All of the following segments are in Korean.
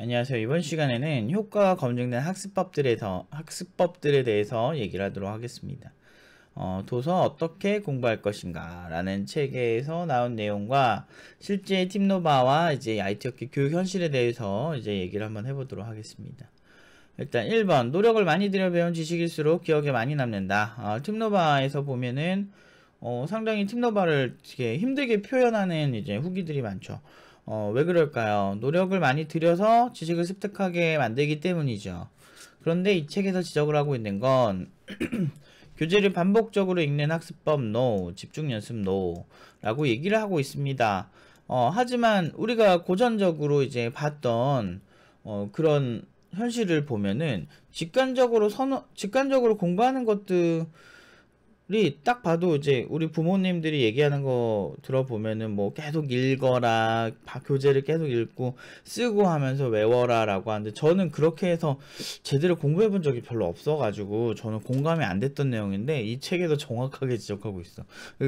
안녕하세요. 이번 시간에는 효과가 검증된 학습법들에 대해서 얘기를 하도록 하겠습니다. 도서 어떻게 공부할 것인가 라는 책에서 나온 내용과 실제 팀노바와 이제 IT학교 교육 현실에 대해서 이제 얘기를 한번 해보도록 하겠습니다. 일단 1번, 노력을 많이 들여 배운 지식일수록 기억에 많이 남는다. 팀노바에서 보면은 상당히 팀노바를 되게 힘들게 표현하는 이제 후기들이 많죠. 왜 그럴까요? 노력을 많이 들여서 지식을 습득하게 만들기 때문이죠. 그런데 이 책에서 지적을 하고 있는 건 교재를 반복적으로 읽는 학습법 NO, 집중 연습 NO 라고 얘기를 하고 있습니다. 하지만 우리가 고전적으로 이제 봤던 그런 현실을 보면은 직관적으로 공부하는 것들이 딱 봐도 이제 우리 부모님들이 얘기하는 거 들어보면은 뭐 계속 읽어라, 교재를 계속 읽고 쓰고 하면서 외워라 라고 하는데, 저는 그렇게 해서 제대로 공부해 본 적이 별로 없어가지고 저는 공감이 안 됐던 내용인데 이 책에도 정확하게 지적하고 있어.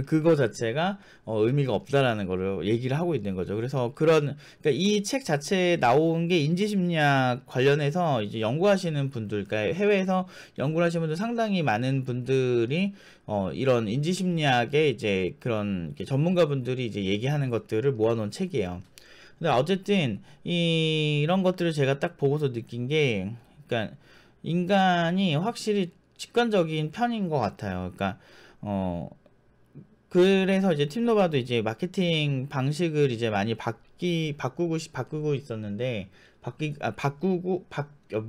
그거 자체가 의미가 없다라는 거를 얘기를 하고 있는 거죠. 그래서 그러니까 이 책 자체에 나온 게 인지심리학 관련해서 이제 연구하시는 분들, 그러니까 해외에서 연구를 하시는 분들 상당히 많은 분들이 이런 인지심리학의 이제 그런 전문가분들이 이제 얘기하는 것들을 모아놓은 책이에요. 근데 어쨌든 이런 것들을 제가 딱 보고서 느낀 게, 그러니까 인간이 확실히 직관적인 편인 것 같아요. 그러니까 그래서 이제 팀노바도 이제 마케팅 방식을 이제 많이 바꾸고 있었는데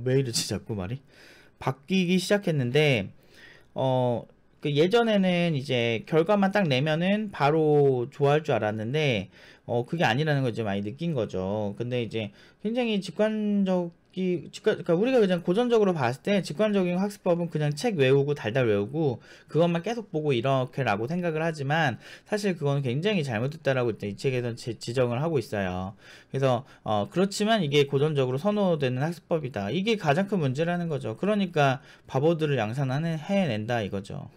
왜 이러지 자꾸 말이 바뀌기 시작했는데 그 예전에는 이제 결과만 딱 내면은 바로 좋아할 줄 알았는데 그게 아니라는 걸 이제 많이 느낀 거죠. 근데 이제 굉장히 그러니까 우리가 그냥 고전적으로 봤을 때 직관적인 학습법은 그냥 책 외우고 달달 외우고 그것만 계속 보고 이렇게라고 생각을 하지만, 사실 그건 굉장히 잘못됐다라고 이 책에서 지적을 하고 있어요. 그래서 그렇지만 이게 고전적으로 선호되는 학습법이다, 이게 가장 큰 문제라는 거죠. 그러니까 바보들을 양산해낸다 이거죠.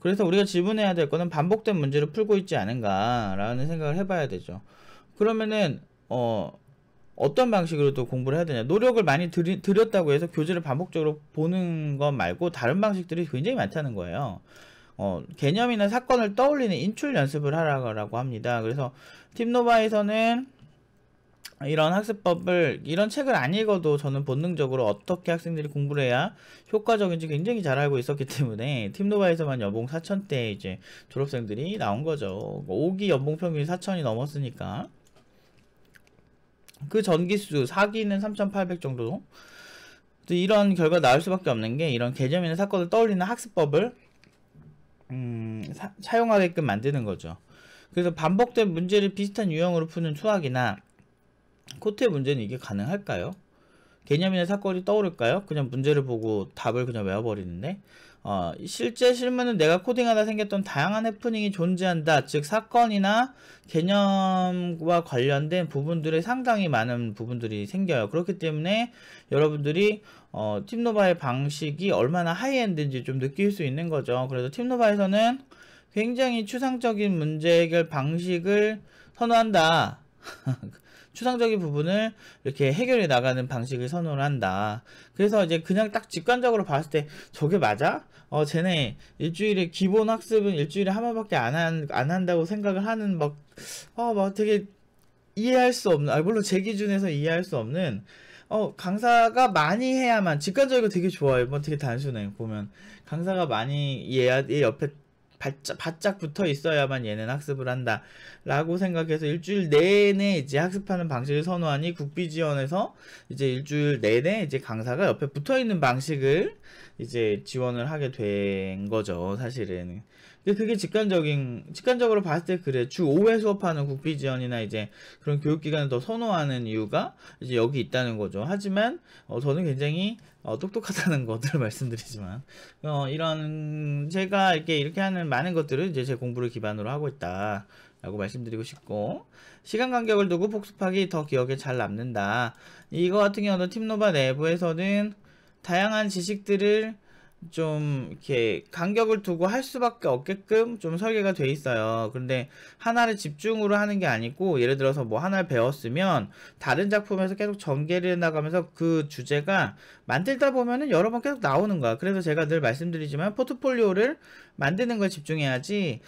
그래서 우리가 질문해야 될 거는 반복된 문제를 풀고 있지 않은가라는 생각을 해봐야 되죠. 그러면은 어떤 방식으로 또 공부를 해야 되냐. 노력을 많이 들였다고 해서 교재를 반복적으로 보는 것 말고 다른 방식들이 굉장히 많다는 거예요. 개념이나 사건을 떠올리는 인출 연습을 하라고 합니다. 그래서 팀노바에서는 이런 책을 안 읽어도 저는 본능적으로 어떻게 학생들이 공부를 해야 효과적인지 굉장히 잘 알고 있었기 때문에 팀노바에서만 연봉 4,000대 이제 졸업생들이 나온 거죠. 5기 연봉 평균이 4,000이 넘었으니까. 그 전기수 4기는 3,800 정도. 이런 결과 나올 수밖에 없는 게, 이런 개념이나 사건을 떠올리는 학습법을 사용하게끔 만드는 거죠. 그래서 반복된 문제를 비슷한 유형으로 푸는 수학이나 코트의 문제는 이게 가능할까요? 개념이나 사건이 떠오를까요? 그냥 문제를 보고 답을 그냥 외워버리는데, 실제 실무는 내가 코딩하다 생겼던 다양한 해프닝이 존재한다. 즉 사건이나 개념과 관련된 부분들의 상당히 많은 부분들이 생겨요. 그렇기 때문에 여러분들이 팀노바의 방식이 얼마나 하이엔드인지 좀 느낄 수 있는 거죠. 그래서 팀노바에서는 굉장히 추상적인 문제 해결 방식을 선호한다. 추상적인 부분을 이렇게 해결해 나가는 방식을 선호를 한다. 그래서 이제 그냥 딱 직관적으로 봤을 때 저게 맞아? 쟤네 기본 학습은 일주일에 한 번밖에 안 한다고 생각을 하는 막 되게 이해할 수 없는, 물론 제 기준에서 이해할 수 없는, 강사가 많이 해야만, 직관적이고 되게 좋아요. 뭐 되게 단순해. 보면 강사가 많이 얘 옆에 바짝 붙어 있어야만 얘는 학습을 한다 라고 생각해서 일주일 내내 이제 학습하는 방식을 선호하니, 국비지원에서 이제 일주일 내내 이제 강사가 옆에 붙어 있는 방식을 이제 지원을 하게 된 거죠, 사실은. 근데 그게 직관적으로 봤을 때 그래. 주 5회 수업하는 국비지원이나 이제 그런 교육기관을 더 선호하는 이유가 이제 여기 있다는 거죠. 하지만 저는 굉장히 똑똑하다는 것들을 말씀드리지만, 이런 제가 이렇게 하는 많은 것들은 이제 제 공부를 기반으로 하고 있다 라고 말씀드리고 싶고, 시간 간격을 두고 복습하기 더 기억에 잘 남는다. 이거 같은 경우도 팀노바 내부에서는 다양한 지식들을 좀 이렇게 간격을 두고 할 수밖에 없게끔 좀 설계가 돼 있어요. 그런데 하나를 집중으로 하는 게 아니고, 예를 들어서 뭐 하나를 배웠으면 다른 작품에서 계속 전개를 해 나가면서 그 주제가 만들다 보면은 여러 번 계속 나오는 거야. 그래서 제가 늘 말씀드리지만 포트폴리오를 만드는 걸 집중해야지,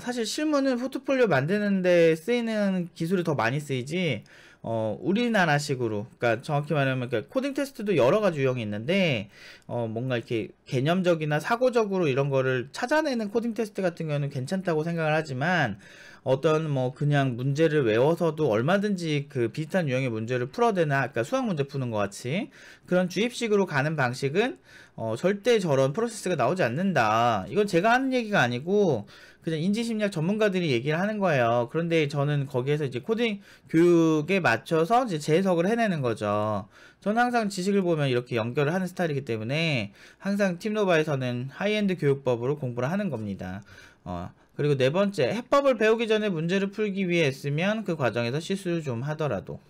사실 실무는 포트폴리오 만드는 데 쓰이는 기술이 더 많이 쓰이지, 우리나라식으로, 그러니까 정확히 말하면, 그러니까 코딩 테스트도 여러 가지 유형이 있는데, 뭔가 이렇게 개념적이나 사고적으로 이런 거를 찾아내는 코딩 테스트 같은 경우는 괜찮다고 생각을 하지만, 어떤 뭐 그냥 문제를 외워서도 얼마든지 그 비슷한 유형의 문제를 풀어대나, 그러니까 수학 문제 푸는 것 같이 그런 주입식으로 가는 방식은 절대 저런 프로세스가 나오지 않는다. 이건 제가 하는 얘기가 아니고 그냥 인지심리학 전문가들이 얘기를 하는 거예요. 그런데 저는 거기에서 이제 코딩 교육에 맞춰서 이제 재해석을 해내는 거죠. 저는 항상 지식을 보면 이렇게 연결을 하는 스타일이기 때문에 항상 팀노바에서는 하이엔드 교육법으로 공부를 하는 겁니다. 그리고 네 번째, 해법을 배우기 전에 문제를 풀기 위해 애쓰면 그 과정에서 실수를 좀 하더라도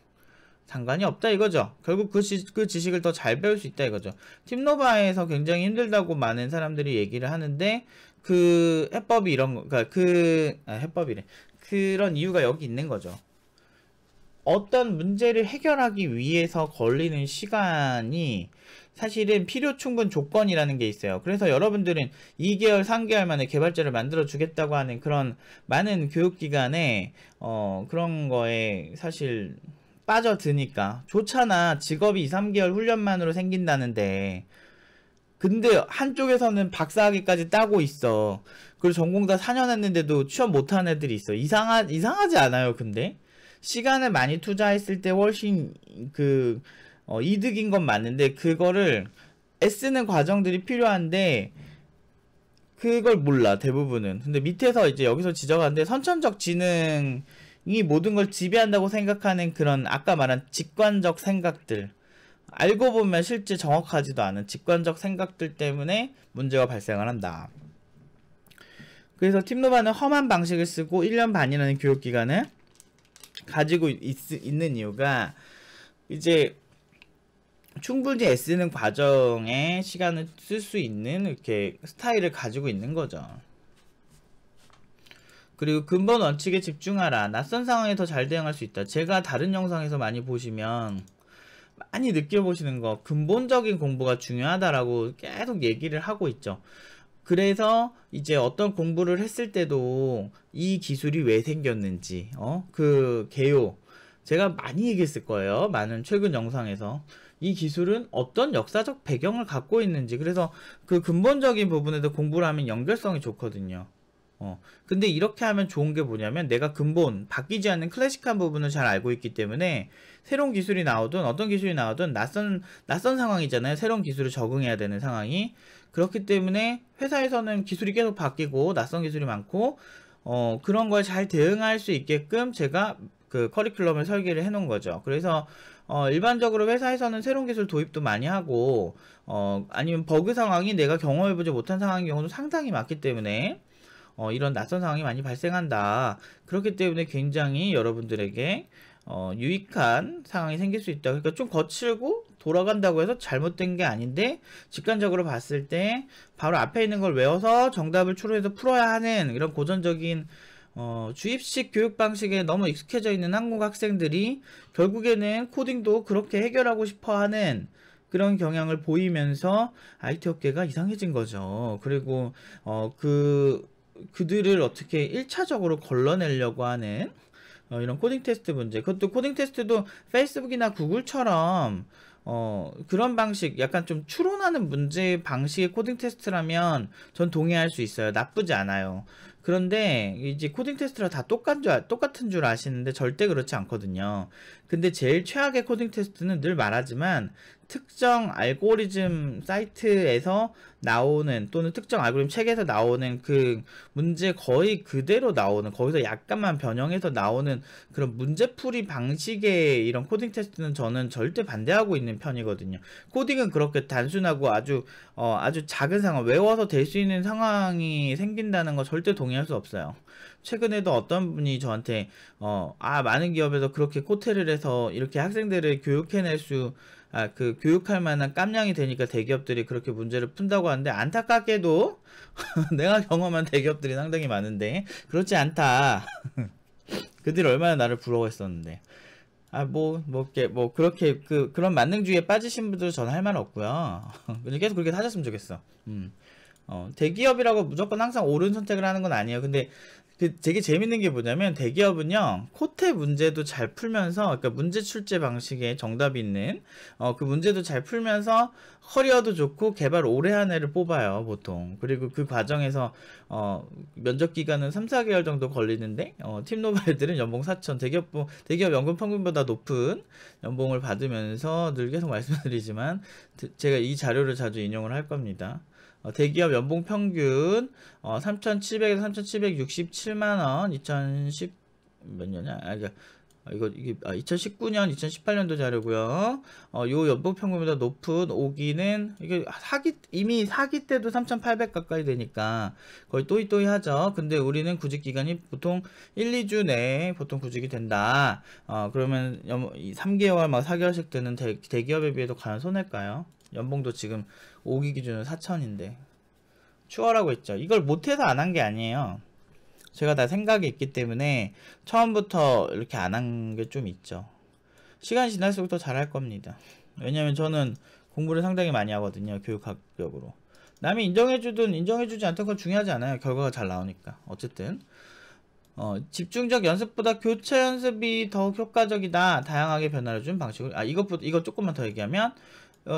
상관이 없다 이거죠. 결국 그 지식을 더 잘 배울 수 있다 이거죠. 팀노바에서 굉장히 힘들다고 많은 사람들이 얘기를 하는데, 그 해법이 이런 거, 그러니까 해법이래. 그런 이유가 여기 있는 거죠. 어떤 문제를 해결하기 위해서 걸리는 시간이 사실은 필요 충분 조건이라는 게 있어요. 그래서 여러분들은 2개월, 3개월 만에 개발자를 만들어 주겠다고 하는 그런 많은 교육기관에 그런 거에 사실 빠져드니까 좋잖아. 직업이 2, 3개월 훈련만으로 생긴다는데. 근데 한쪽에서는 박사학위까지 따고 있어. 그리고 전공 다 4년 했는데도 취업 못한 애들이 있어. 이상하지 않아요, 근데? 시간을 많이 투자했을 때 훨씬 이득인 건 맞는데, 그거를 애쓰는 과정들이 필요한데, 그걸 몰라, 대부분은. 근데 밑에서 이제 여기서 지적하는데, 선천적 지능이 모든 걸 지배한다고 생각하는 그런 아까 말한 직관적 생각들, 알고 보면 실제 정확하지도 않은 직관적 생각들 때문에 문제가 발생을 한다. 그래서 팀노바는 험한 방식을 쓰고 1년 반이라는 교육기간을 가지고 있는 이유가, 이제 충분히 애쓰는 과정에 시간을 쓸 수 있는 이렇게 스타일을 가지고 있는 거죠. 그리고 근본 원칙에 집중하라. 낯선 상황에 더 잘 대응할 수 있다. 제가 다른 영상에서 많이 보시면 많이 느껴보시는 거, 근본적인 공부가 중요하다라고 계속 얘기를 하고 있죠. 그래서 이제 어떤 공부를 했을 때도 이 기술이 왜 생겼는지, 그 개요, 제가 많이 얘기했을 거예요. 많은 최근 영상에서. 이 기술은 어떤 역사적 배경을 갖고 있는지, 그래서 그 근본적인 부분에서 공부를 하면 연결성이 좋거든요. 근데 이렇게 하면 좋은 게 뭐냐면, 내가 근본, 바뀌지 않는 클래식한 부분을 잘 알고 있기 때문에 새로운 기술이 나오든 어떤 기술이 나오든 낯선 상황이잖아요. 새로운 기술을 적응해야 되는 상황이. 그렇기 때문에 회사에서는 기술이 계속 바뀌고 낯선 기술이 많고, 그런 걸 잘 대응할 수 있게끔 제가 그 커리큘럼을 설계를 해 놓은 거죠. 그래서 일반적으로 회사에서는 새로운 기술 도입도 많이 하고, 아니면 버그 상황이 내가 경험해보지 못한 상황인 경우도 상당히 많기 때문에 이런 낯선 상황이 많이 발생한다. 그렇기 때문에 굉장히 여러분들에게 유익한 상황이 생길 수 있다. 그러니까 좀 거칠고 돌아간다고 해서 잘못된 게 아닌데, 직관적으로 봤을 때 바로 앞에 있는 걸 외워서 정답을 추론해서 풀어야 하는 이런 고전적인 주입식 교육 방식에 너무 익숙해져 있는 한국 학생들이 결국에는 코딩도 그렇게 해결하고 싶어 하는 그런 경향을 보이면서 IT 업계가 이상해진 거죠. 그리고 그들을 어떻게 1차적으로 걸러내려고 하는 이런 코딩 테스트 문제. 그것도 코딩 테스트도 페이스북이나 구글처럼 그런 방식, 약간 좀 추론하는 문제 방식의 코딩 테스트라면 전 동의할 수 있어요. 나쁘지 않아요. 그런데 이제 코딩 테스트랑 다 똑같은 줄 아시는데 절대 그렇지 않거든요. 근데 제일 최악의 코딩 테스트는 늘 말하지만, 특정 알고리즘 사이트에서 나오는, 또는 특정 알고리즘 책에서 나오는 그 문제 거의 그대로 나오는, 거기서 약간만 변형해서 나오는 그런 문제풀이 방식의 이런 코딩 테스트는 저는 절대 반대하고 있는 편이거든요. 코딩은 그렇게 단순하고 아주 작은 상황, 외워서 될 수 있는 상황이 생긴다는 거 절대 동의할 수 없어요. 최근에도 어떤 분이 저한테 많은 기업에서 그렇게 코테를 해서 이렇게 학생들을 그 교육할 만한 깜냥이 되니까 대기업들이 그렇게 문제를 푼다고 하는데, 안타깝게도 내가 경험한 대기업들이 상당히 많은데 그렇지 않다. 그들이 얼마나 나를 부러워했었는데. 그렇게 그런 만능주의에 빠지신 분들 저는 할 말 없고요. 그냥 계속 그렇게 하셨으면 좋겠어. 대기업이라고 무조건 항상 옳은 선택을 하는 건 아니에요. 근데 되게 재밌는 게 뭐냐면, 대기업은요 코테 문제도 잘 풀면서, 그러니까 문제 출제 방식에 정답이 있는 그 문제도 잘 풀면서 커리어도 좋고 개발 오래 한 애를 뽑아요 보통. 그리고 그 과정에서 면접 기간은 3-4개월 정도 걸리는데, 팀노바애들은 연봉 4천, 대기업 연금 평균보다 높은 연봉을 받으면서, 늘 계속 말씀드리지만 제가 이 자료를 자주 인용을 할 겁니다. 대기업 연봉 평균 3,700에서 3,767만원, 2010 몇 년이야? 이게 2019년, 2018년도 자료고요. 요 연봉 평균보다 높은 5기는 이게 이미 4기 때도 3,800 가까이 되니까 거의 또이또이 하죠. 근데 우리는 구직 기간이 보통 1-2주 내에 보통 구직이 된다. 그러면 3개월 막 4개월씩 되는 대기업에 비해도 과연 손해일까요? 연봉도 지금 5기 기준으로 4천인데 추월하고 있죠. 이걸 못해서 안 한 게 아니에요. 제가 다 생각이 있기 때문에 처음부터 이렇게 안 한 게 좀 있죠. 시간이 지날수록 더 잘할 겁니다. 왜냐면 저는 공부를 상당히 많이 하거든요. 교육학적으로. 남이 인정해주든 인정해주지 않든 건 중요하지 않아요. 결과가 잘 나오니까. 어쨌든 집중적 연습보다 교차 연습이 더욱 효과적이다. 다양하게 변화를 준 방식으로. 이거 조금만 더 얘기하면,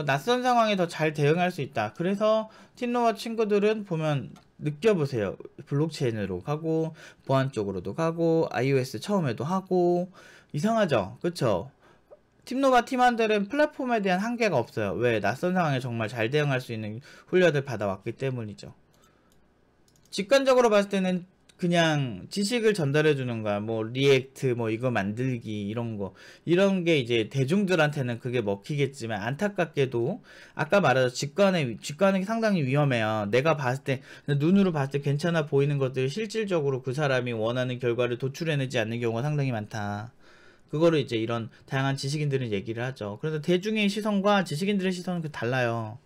낯선 상황에 더 잘 대응할 수 있다. 그래서 팀노바 친구들은 보면 느껴보세요. 블록체인으로 가고 보안 쪽으로도 가고 iOS 처음에도 하고. 이상하죠? 그쵸? 팀노바 팀원들은 플랫폼에 대한 한계가 없어요. 왜? 낯선 상황에 정말 잘 대응할 수 있는 훈련을 받아왔기 때문이죠. 직관적으로 봤을 때는 그냥 지식을 전달해 주는 거야. 뭐 리액트 뭐 이거 만들기 이런 게 이제 대중들한테는 그게 먹히겠지만, 안타깝게도 아까 말한 직관이 상당히 위험해요. 내가 봤을 때, 눈으로 봤을 때 괜찮아 보이는 것들이 실질적으로 그 사람이 원하는 결과를 도출해내지 않는 경우가 상당히 많다. 그거를 이제 이런 다양한 지식인들은 얘기를 하죠. 그래서 대중의 시선과 지식인들의 시선은 달라요.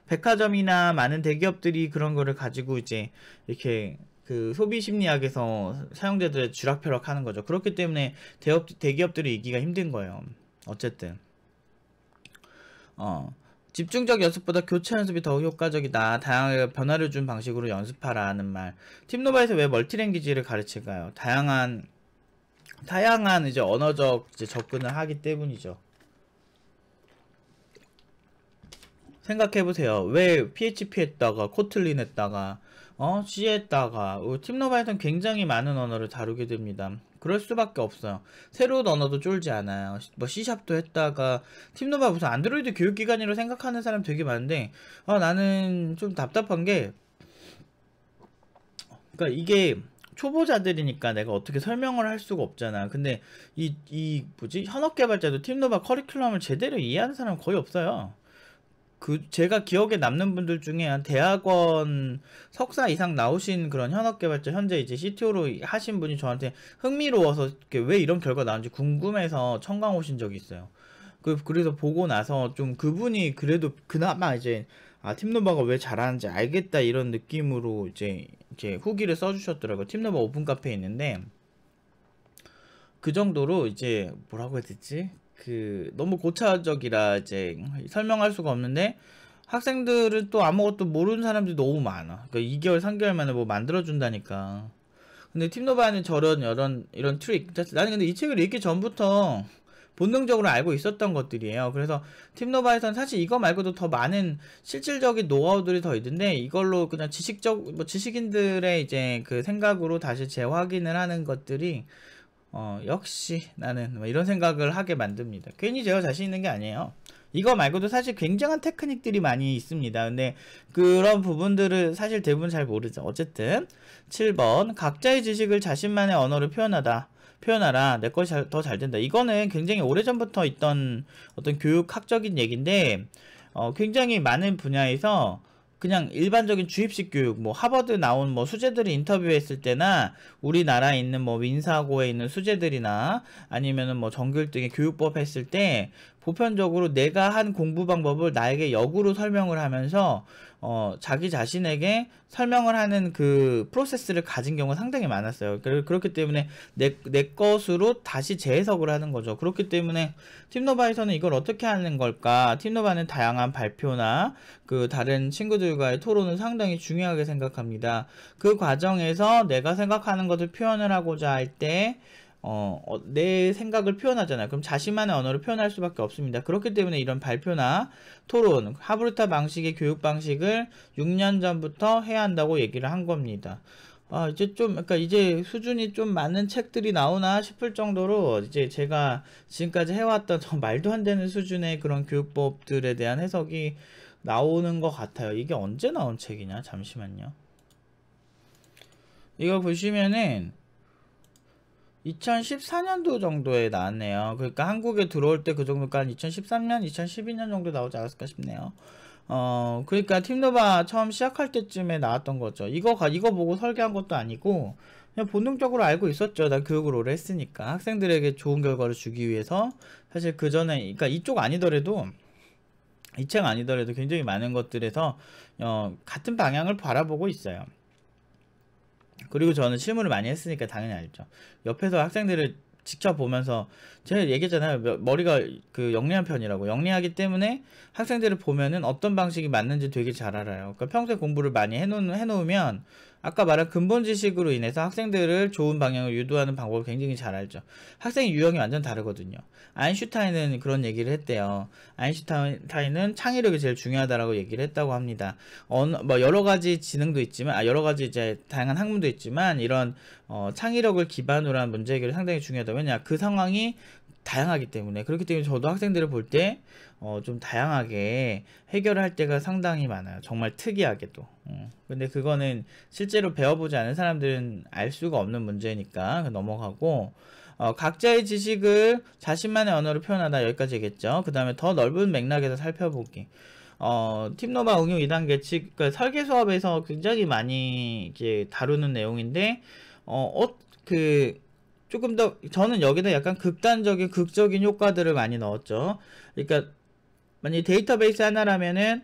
백화점이나 많은 대기업들이 그런 거를 가지고 이제 이렇게 그 소비 심리학에서 사용자들의 쥐락펴락 하는 거죠. 그렇기 때문에 대기업들이 이기가 힘든 거예요. 어쨌든 집중적 연습보다 교차 연습이 더 효과적이다. 다양하게 변화를 준 방식으로 연습하라는 말. 팀노바에서 왜 멀티랭귀지를 가르칠까요? 다양한 이제 언어적 이제 접근을 하기 때문이죠. 생각해보세요. 왜 PHP 했다가 코틀린 했다가 C 했다가 팀노바에서는 굉장히 많은 언어를 다루게 됩니다. 그럴 수밖에 없어요. 새로운 언어도 쫄지 않아요. 뭐 C샵도 했다가, 팀노바 무슨 안드로이드 교육기관이라고 생각하는 사람 되게 많은데, 나는 좀 답답한 게, 그러니까 이게 초보자들이니까 내가 어떻게 설명을 할 수가 없잖아. 근데 현업 개발자도 팀노바 커리큘럼을 제대로 이해하는 사람은 거의 없어요. 제가 기억에 남는 분들 중에 한 대학원 석사 이상 나오신 그런 현업 개발자, 현재 이제 CTO로 하신 분이 저한테 흥미로워서 왜 이런 결과 나오는지 궁금해서 청강 오신 적이 있어요. 그래서 보고 나서 좀 그분이 그래도 그나마 이제 팀노바가 왜 잘하는지 알겠다 이런 느낌으로 이제 후기를 써주셨더라고요. 팀노바 오픈 카페에 있는데, 그 정도로 이제 뭐라고 해야 되지? 너무 고차적이라 이제 설명할 수가 없는데, 학생들은 또 아무것도 모르는 사람들이 너무 많아. 그러니까 2개월, 3개월 만에 뭐 만들어준다니까. 근데 팀노바는 이런 트릭. 나는 근데 이 책을 읽기 전부터 본능적으로 알고 있었던 것들이에요. 그래서 팀노바에서는 사실 이거 말고도 더 많은 실질적인 노하우들이 더 있는데, 이걸로 그냥 지식인들의 이제 그 생각으로 다시 재확인을 하는 것들이 역시 나는 이런 생각을 하게 만듭니다. 괜히 제가 자신 있는 게 아니에요. 이거 말고도 사실 굉장한 테크닉들이 많이 있습니다. 근데 그런 부분들을 사실 대부분 잘 모르죠. 어쨌든 7번 각자의 지식을 자신만의 언어로 표현하라. 내 것이 더 잘 된다. 이거는 굉장히 오래전부터 있던 어떤 교육학적인 얘기인데, 굉장히 많은 분야에서 그냥 일반적인 주입식 교육, 뭐 하버드 나온 뭐 수재들이 인터뷰했을 때나 우리나라에 있는 뭐 민사고에 있는 수재들이나 아니면은 뭐 정규일등의 교육법 했을 때 보편적으로 내가 한 공부 방법을 나에게 역으로 설명을 하면서 자기 자신에게 설명을 하는 그 프로세스를 가진 경우가 상당히 많았어요. 그렇기 때문에 내 것으로 다시 재해석을 하는 거죠. 그렇기 때문에 팀노바에서는 이걸 어떻게 하는 걸까? 팀노바는 다양한 발표나 그 다른 친구들과의 토론을 상당히 중요하게 생각합니다. 그 과정에서 내가 생각하는 것을 표현을 하고자 할 때 내 생각을 표현하잖아요. 그럼 자신만의 언어를 표현할 수밖에 없습니다. 그렇기 때문에 이런 발표나 토론, 하브르타 방식의 교육 방식을 6년 전부터 해야 한다고 얘기를 한 겁니다. 이제 그러니까 이제 수준이 좀 많은 책들이 나오나 싶을 정도로 이제 제가 지금까지 해왔던 말도 안 되는 수준의 그런 교육법들에 대한 해석이 나오는 것 같아요. 이게 언제 나온 책이냐? 잠시만요. 이거 보시면은 2014년도 정도에 나왔네요. 그러니까 한국에 들어올 때 그 정도가 2013년, 2012년 정도 나오지 않았을까 싶네요. 그러니까 팀노바 처음 시작할 때쯤에 나왔던 거죠. 이거 보고 설계한 것도 아니고 그냥 본능적으로 알고 있었죠. 나 교육을 오래 했으니까. 학생들에게 좋은 결과를 주기 위해서 사실 그 전에, 그러니까 이쪽 아니더라도 이 책 아니더라도 굉장히 많은 것들에서 같은 방향을 바라보고 있어요. 그리고 저는 실무를 많이 했으니까 당연히 알죠. 옆에서 학생들을 직접 보면서 제가 얘기했잖아요. 머리가 그 영리한 편이라고. 영리하기 때문에 학생들을 보면은 어떤 방식이 맞는지 되게 잘 알아요. 그러니까 평소에 공부를 많이 해놓으면 아까 말한 근본 지식으로 인해서 학생들을 좋은 방향을 유도하는 방법을 굉장히 잘 알죠. 학생의 유형이 완전 다르거든요. 아인슈타인은 그런 얘기를 했대요. 아인슈타인은 창의력이 제일 중요하다라고 얘기를 했다고 합니다. 뭐 여러 가지 지능도 있지만, 여러 가지 이제 다양한 학문도 있지만 이런 창의력을 기반으로 한 문제 해결이 상당히 중요하다. 왜냐, 그 상황이 다양하기 때문에. 그렇기 때문에 저도 학생들을 볼 때 좀 다양하게 해결할 때가 상당히 많아요. 정말 특이하게도. 근데 그거는 실제로 배워보지 않은 사람들은 알 수가 없는 문제니까 넘어가고, 각자의 지식을 자신만의 언어로 표현하다, 여기까지겠죠. 그 다음에 더 넓은 맥락에서 살펴보기. 팀노바 응용 2단계 측, 그러니까 설계 수업에서 굉장히 많이 이제 다루는 내용인데, 조금 더, 저는 여기다 약간 극적인 효과들을 많이 넣었죠. 그러니까, 만약에 데이터베이스 하나라면은,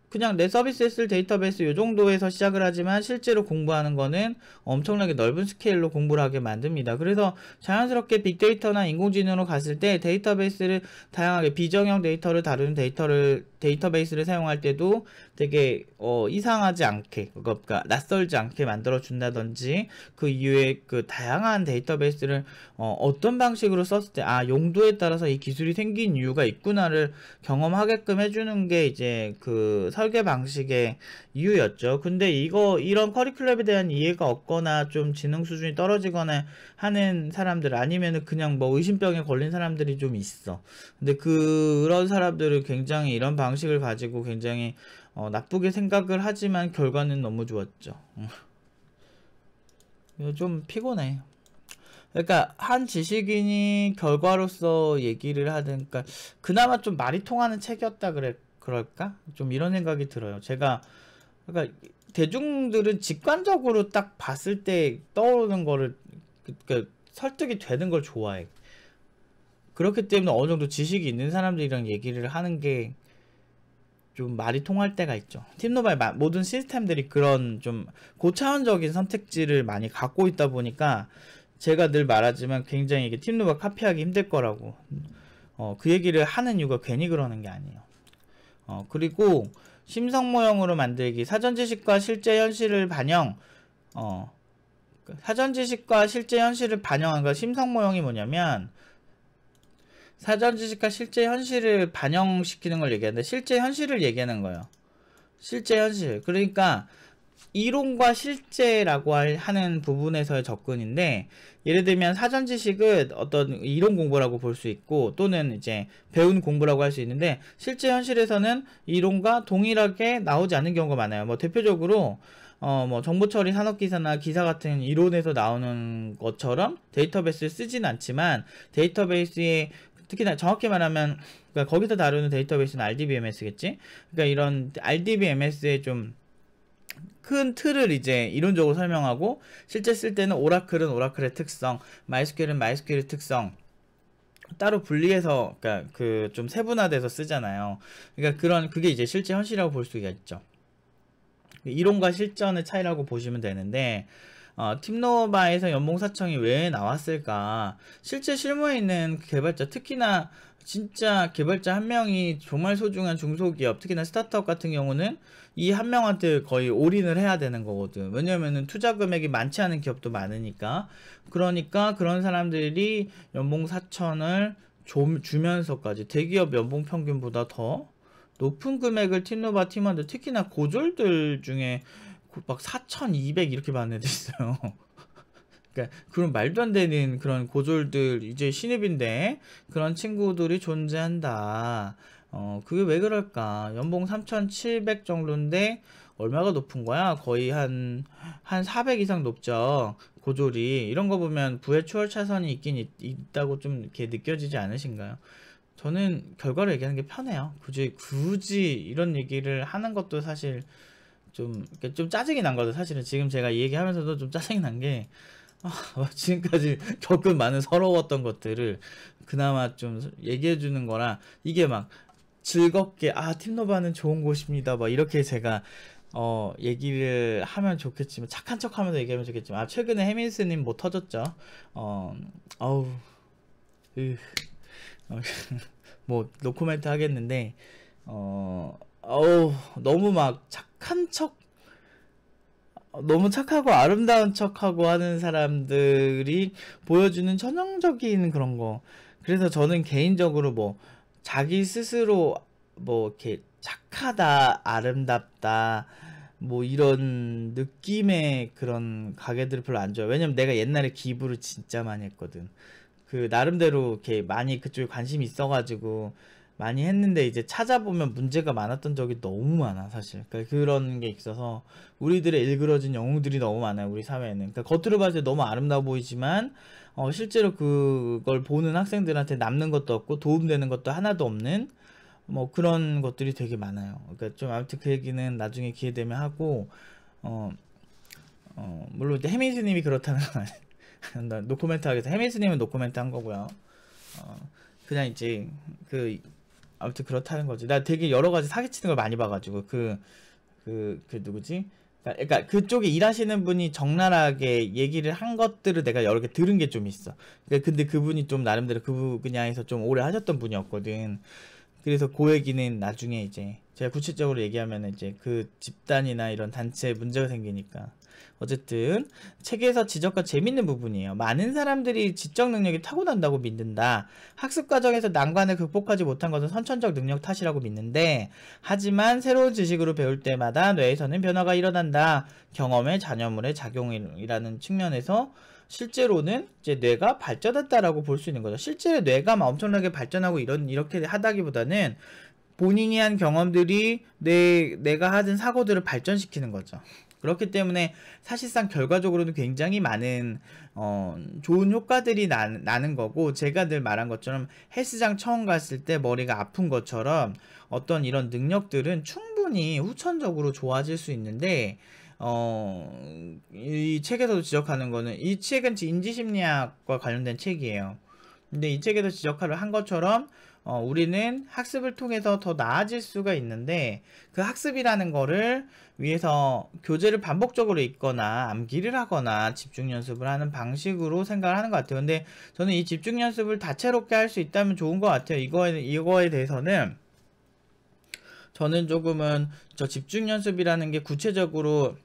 그냥 내 서비스에 쓸 데이터베이스 요 정도에서 시작을 하지만 실제로 공부하는 거는 엄청나게 넓은 스케일로 공부를 하게 만듭니다. 그래서 자연스럽게 빅데이터나 인공지능으로 갔을 때 데이터베이스를 다양하게 비정형 데이터를 다루는 데이터베이스를 사용할 때도 되게 이상하지 않게, 그러니까 낯설지 않게 만들어 준다든지, 그 이후에 그 다양한 데이터베이스를 어떤 방식으로 썼을 때 용도에 따라서 이 기술이 생긴 이유가 있구나를 경험하게끔 해주는 게 이제 그 설계 방식의 이유였죠. 근데 이런 커리큘럼에 대한 이해가 없거나 좀 지능 수준이 떨어지거나 하는 사람들, 아니면은 그냥 뭐 의심병에 걸린 사람들이 좀 있어. 근데 그런 사람들을 굉장히 이런 방식을 가지고 굉장히 나쁘게 생각을 하지만 결과는 너무 좋았죠. 좀 피곤해. 그러니까 한 지식인이 결과로서 얘기를 하든, 그러니까 그나마 좀 말이 통하는 책이었다 그럴까? 좀 이런 생각이 들어요. 그러니까 대중들은 직관적으로 딱 봤을 때 떠오르는 거를, 그러니까 설득이 되는 걸 좋아해. 그렇기 때문에 어느 정도 지식이 있는 사람들이랑 얘기를 하는 게 좀 말이 통할 때가 있죠. 팀노바의 모든 시스템들이 그런 좀 고차원적인 선택지를 많이 갖고 있다 보니까 제가 늘 말하지만 굉장히 이게 팀노바 카피하기 힘들 거라고, 그 얘기를 하는 이유가 괜히 그러는 게 아니에요. 그리고 심성모형으로 만들기, 사전지식과 실제 현실을 반영한 거. 심성모형이 뭐냐면 사전지식과 실제 현실을 반영시키는 걸 얘기하는데, 실제 현실을 얘기하는 거예요. 실제 현실. 그러니까 이론과 실제라고 하는 부분에서의 접근인데, 예를 들면 사전지식은 어떤 이론 공부라고 볼 수 있고, 또는 이제 배운 공부라고 할 수 있는데, 실제 현실에서는 이론과 동일하게 나오지 않는 경우가 많아요. 뭐 대표적으로 뭐 정보처리 산업기사나 기사 같은 이론에서 나오는 것처럼 데이터베이스를 쓰진 않지만, 데이터베이스의 특히나 정확히 말하면 그러니까 거기서 다루는 데이터베이스는 RDBMS겠지. 그러니까 이런 RDBMS의 좀 큰 틀을 이제 이론적으로 설명하고 실제 쓸 때는 오라클은 오라클의 특성, 마이스큐엘은 마이스큐엘의 특성 따로 분리해서 그러니까 그 좀 세분화돼서 쓰잖아요. 그러니까 그게 이제 실제 현실이라고 볼 수가 있죠. 이론과 실전의 차이라고 보시면 되는데 팀노바에서 연봉 사청이 왜 나왔을까? 실제 실무에 있는 개발자, 특히나 진짜 개발자 한 명이 정말 소중한 중소기업, 특히나 스타트업 같은 경우는 이 한 명한테 거의 올인을 해야 되는 거거든. 왜냐면은 투자 금액이 많지 않은 기업도 많으니까. 그러니까 그런 사람들이 연봉 4천을 주면서까지 대기업 연봉 평균보다 더 높은 금액을 팀노바 팀원들, 특히나 고졸들 중에 막 4,200 이렇게 받는 애들 있어요. 그러니까 그런 말도 안 되는 그런 고졸들, 이제 신입인데 그런 친구들이 존재한다. 그게 왜 그럴까? 연봉 3,700 정도인데 얼마가 높은 거야? 거의 한 400 이상 높죠. 고졸이. 이런 거 보면 부의 추월 차선이 있다고 좀 이렇게 느껴지지 않으신가요? 저는 결과를 얘기하는 게 편해요. 굳이 이런 얘기를 하는 것도 사실 좀 짜증이 난 거죠. 사실은 지금 제가 이 얘기하면서도 좀 짜증이 난 게 지금까지 겪은 많은 서러웠던 것들을 그나마 좀 얘기해 주는 거라, 이게 막 즐겁게 팀노바는 좋은 곳입니다 막 이렇게 제가 얘기를 하면 좋겠지만, 착한 척 하면서 얘기하면 좋겠지만, 최근에 해민스님 뭐 터졌죠. 뭐 노코멘트 하겠는데 너무 막 착한 척, 너무 착하고 아름다운 척하고 하는 사람들이 보여주는 전형적인 그런 거. 그래서 저는 개인적으로 뭐 자기 스스로 뭐 이렇게 착하다, 아름답다 뭐 이런 느낌의 그런 가게들을 별로 안 좋아해요. 왜냐면 내가 옛날에 기부를 진짜 많이 했거든. 그 나름대로 이렇게 많이 그쪽에 관심이 있어가지고 많이 했는데, 이제 찾아보면 문제가 많았던 적이 너무 많아 사실. 그러니까 그런 게 있어서 우리들의 일그러진 영웅들이 너무 많아요, 우리 사회에는. 그러니까 겉으로 봤을 때 너무 아름다워 보이지만 실제로 그걸 보는 학생들한테 남는 것도 없고 도움되는 것도 하나도 없는 뭐 그런 것들이 되게 많아요. 그러니까 좀 아무튼 그 얘기는 나중에 기회 되면 하고, 물론 해민스님이 그렇다는 건 나 노코멘트 하겠다. 해민스님은 노코멘트 한 거고요. 그냥 이제 아무튼 그렇다는 거지. 나 되게 여러 가지 사기치는 걸 많이 봐가지고 누구지? 그러니까 그쪽에 일하시는 분이 적나라하게 얘기를 한 것들을 내가 여러 개 들은 게 좀 있어. 근데 그분이 좀 나름대로 그 분야에서 좀 오래 하셨던 분이었거든. 그래서 그 얘기는 나중에 이제 제가 구체적으로 얘기하면 이제 그 집단이나 이런 단체에 문제가 생기니까. 어쨌든 책에서 지적한 재밌는 부분이에요. 많은 사람들이 지적 능력이 타고난다고 믿는다. 학습 과정에서 난관을 극복하지 못한 것은 선천적 능력 탓이라고 믿는데, 하지만 새로운 지식으로 배울 때마다 뇌에서는 변화가 일어난다. 경험의 잔여물의 작용이라는 측면에서 실제로는 이제 뇌가 발전했다라고 볼 수 있는 거죠. 실제 뇌가 막 엄청나게 발전하고 이렇게 하다기보다는 본인이 한 경험들이 내가 하던 사고들을 발전시키는 거죠. 그렇기 때문에 사실상 결과적으로는 굉장히 많은 좋은 효과들이 나는 거고, 제가 늘 말한 것처럼 헬스장 처음 갔을 때 머리가 아픈 것처럼 어떤 이런 능력들은 충분히 후천적으로 좋아질 수 있는데, 이 책에서도 지적하는 거는, 이 책은 인지심리학과 관련된 책이에요. 근데 이 책에서 지적을 한 것처럼 우리는 학습을 통해서 더 나아질 수가 있는데, 그 학습이라는 거를 위해서 교재를 반복적으로 읽거나 암기를 하거나 집중 연습을 하는 방식으로 생각을 하는 것 같아요. 근데 저는 이 집중 연습을 다채롭게 할 수 있다면 좋은 것 같아요. 이거에 대해서는 저는 조금은 저 집중 연습이라는 게 구체적으로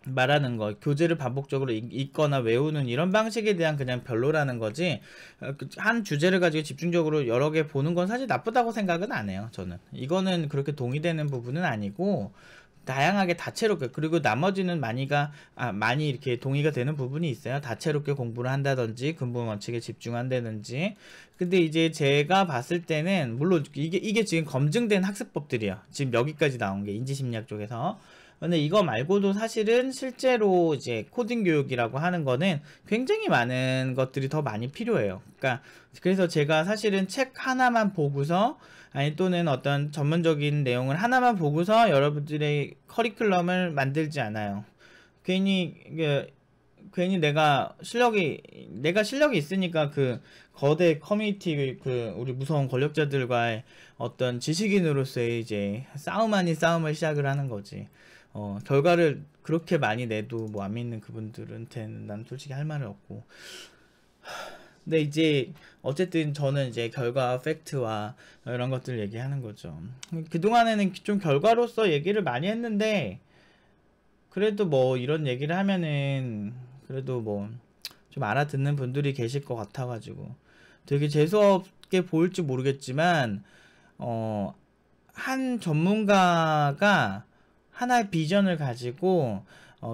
말하는 거, 교재를 반복적으로 읽거나 외우는 이런 방식에 대한 그냥 별로라는 거지, 한 주제를 가지고 집중적으로 여러 개 보는 건 사실 나쁘다고 생각은 안 해요. 저는 이거는 그렇게 동의되는 부분은 아니고, 다양하게 다채롭게, 그리고 나머지는 많이 이렇게 동의가 되는 부분이 있어요. 다채롭게 공부를 한다든지 근본 원칙에 집중한다든지. 근데 이제 제가 봤을 때는 물론 이게 지금 검증된 학습법들이에요. 지금 여기까지 나온 게 인지심리학 쪽에서 근데 이거 말고도 사실은 실제로 이제 코딩 교육이라고 하는 거는 굉장히 많은 것들이 더 많이 필요해요. 그러니까 그래서 제가 사실은 책 하나만 보고서 아니 또는 어떤 전문적인 내용을 하나만 보고서 여러분들의 커리큘럼을 만들지 않아요. 괜히 괜히 내가 실력이 있으니까 그 거대 커뮤니티 그 우리 무서운 권력자들과의 어떤 지식인으로서의 이제 싸움 아닌 싸움을 시작을 하는 거지. 결과를 그렇게 많이 내도 뭐 안 믿는 그분들한테는 난 솔직히 할 말이 없고. 근데 이제 어쨌든 저는 이제 결과 팩트와 이런 것들 얘기하는 거죠. 그동안에는 좀 결과로서 얘기를 많이 했는데 그래도 뭐 이런 얘기를 하면은 그래도 뭐 좀 알아듣는 분들이 계실 것 같아가지고 되게 재수없게 보일지 모르겠지만 한 전문가가 하나의 비전을 가지고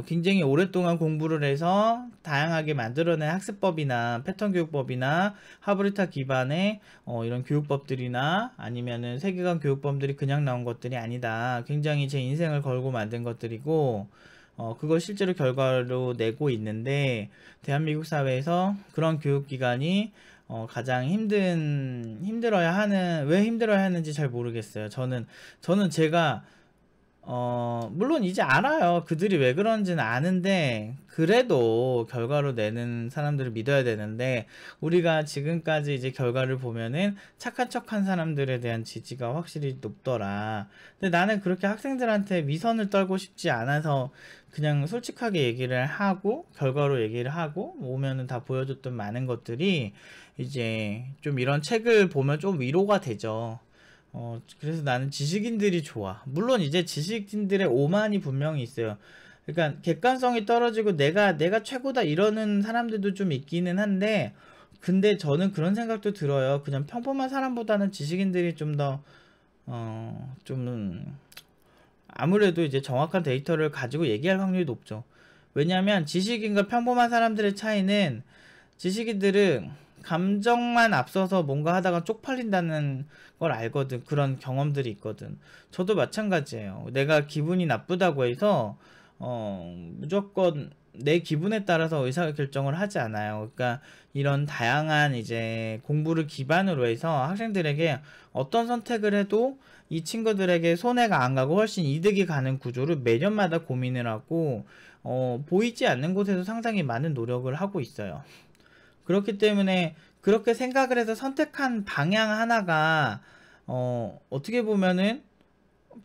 굉장히 오랫동안 공부를 해서 다양하게 만들어낸 학습법이나 패턴 교육법이나 하브리타 기반의 이런 교육법들이나 아니면은 세계관 교육법들이 그냥 나온 것들이 아니다. 굉장히 제 인생을 걸고 만든 것들이고 그걸 실제로 결과로 내고 있는데 대한민국 사회에서 그런 교육기관이 가장 힘들어야 하는지 잘 모르겠어요. 저는 제가 물론 이제 알아요. 그들이 왜 그런지는 아는데, 그래도 결과로 내는 사람들을 믿어야 되는데, 우리가 지금까지 이제 결과를 보면은 착한 척한 사람들에 대한 지지가 확실히 높더라. 근데 나는 그렇게 학생들한테 위선을 떨고 싶지 않아서 그냥 솔직하게 얘기를 하고, 결과로 얘기를 하고, 오면은 다 보여줬던 많은 것들이 이제 좀 이런 책을 보면 좀 위로가 되죠. 그래서 나는 지식인들이 좋아. 물론 이제 지식인들의 오만이 분명히 있어요. 그러니까 객관성이 떨어지고 내가 최고다 이러는 사람들도 좀 있기는 한데, 근데 저는 그런 생각도 들어요. 그냥 평범한 사람보다는 지식인들이 좀 더, 좀, 아무래도 이제 정확한 데이터를 가지고 얘기할 확률이 높죠. 왜냐하면 지식인과 평범한 사람들의 차이는 지식인들은 감정만 앞서서 뭔가 하다가 쪽팔린다는 걸 알거든. 그런 경험들이 있거든. 저도 마찬가지예요. 내가 기분이 나쁘다고 해서 무조건 내 기분에 따라서 의사결정을 하지 않아요. 그러니까 이런 다양한 이제 공부를 기반으로 해서 학생들에게 어떤 선택을 해도 이 친구들에게 손해가 안 가고 훨씬 이득이 가는 구조를 매년마다 고민을 하고 보이지 않는 곳에서 상당히 많은 노력을 하고 있어요. 그렇기 때문에 그렇게 생각을 해서 선택한 방향 하나가 어떻게 보면은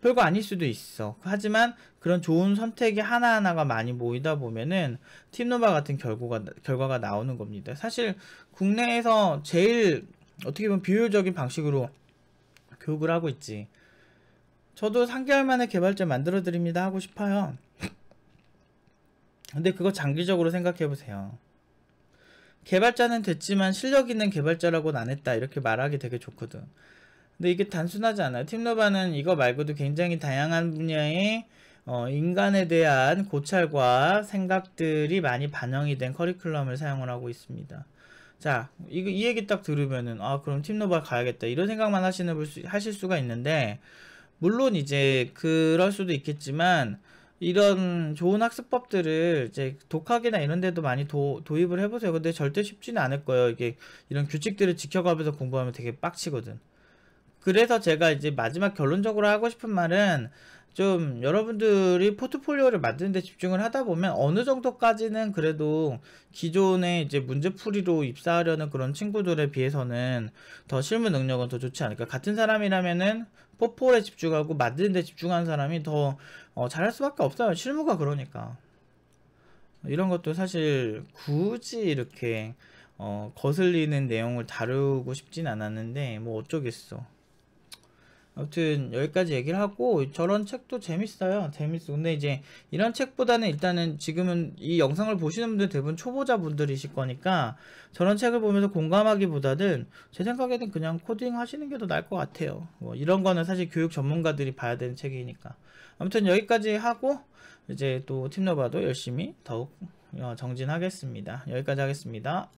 별거 아닐 수도 있어. 하지만 그런 좋은 선택이 하나하나가 많이 모이다 보면은 팀노바 같은 결과가 나오는 겁니다. 사실 국내에서 제일 어떻게 보면 비효율적인 방식으로 교육을 하고 있지. 저도 3개월 만에 개발자 만들어 드립니다 하고 싶어요. 근데 그거 장기적으로 생각해 보세요. 개발자는 됐지만 실력 있는 개발자라고는 안 했다 이렇게 말하기 되게 좋거든. 근데 이게 단순하지 않아요. 팀노바는 이거 말고도 굉장히 다양한 분야의 인간에 대한 고찰과 생각들이 많이 반영이 된 커리큘럼을 사용을 하고 있습니다. 자, 이 얘기 딱 들으면은 그럼 팀노바 가야겠다 이런 생각만 하실 수가 있는데, 물론 이제 그럴 수도 있겠지만 이런 좋은 학습법들을 이제 독학이나 이런 데도 많이 도입을 해보세요. 근데 절대 쉽지는 않을 거예요. 이게 이런 규칙들을 지켜가면서 공부하면 되게 빡치거든. 그래서 제가 이제 마지막 결론적으로 하고 싶은 말은, 좀 여러분들이 포트폴리오를 만드는 데 집중을 하다 보면 어느 정도까지는 그래도 기존의 이제 문제풀이로 입사하려는 그런 친구들에 비해서는 더 실무 능력은 더 좋지 않을까. 같은 사람이라면은 포폴에 집중하고 만드는 데 집중하는 사람이 더 잘할 수밖에 없어요. 실무가 그러니까. 이런 것도 사실 굳이 이렇게 거슬리는 내용을 다루고 싶진 않았는데 뭐 어쩌겠어. 아무튼 여기까지 얘기를 하고, 저런 책도 재밌어요. 재밌어. 근데 이제 이런 책보다는 일단은 지금은 이 영상을 보시는 분들 대부분 초보자분들이실 거니까 저런 책을 보면서 공감하기보다는 제 생각에는 그냥 코딩 하시는 게 더 나을 것 같아요. 뭐 이런 거는 사실 교육 전문가들이 봐야 되는 책이니까. 아무튼 여기까지 하고 이제 또 팀노바도 열심히 더욱 정진하겠습니다. 여기까지 하겠습니다.